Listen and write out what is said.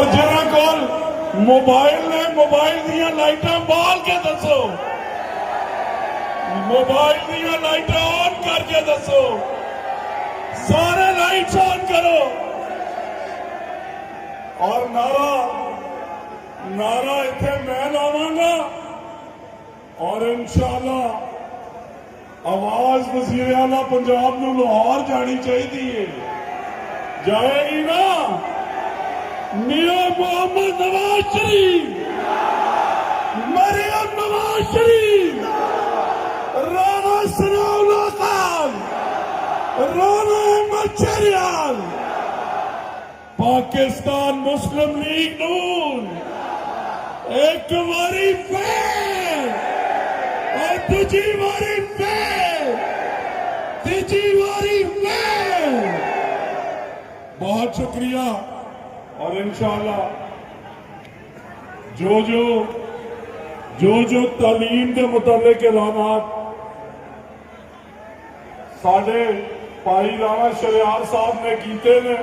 और जिन्हों को मोबाइल ने मोबाइल दियां लाइटां बाल के दसो, मोबाइल दियां लाइटां ऑन करके दसो, सारे लाइट्स ऑन करो। और नारा इत्थे मैं लावांगा और इंशाअल्लाह आवाज वज़ीर आला पंजाब नूं लाहौर जानी चाहिए, जाएगी ना। मियां मोहम्मद नवाज शरीफ, मरियम नवाज शरीफ, राना सनाउल्लाह खान, राना अहमद शहरियार, पाकिस्तान मुस्लिम लीग नून एक बारी फिर और दूजी बारी फिर, तीजी बारी फिर। बहुत शुक्रिया। और इंशाअल्लाह जो तालीम के मुतालिक ऐलानात साडे भाई राणा शहरियार साहब ने कीते ने,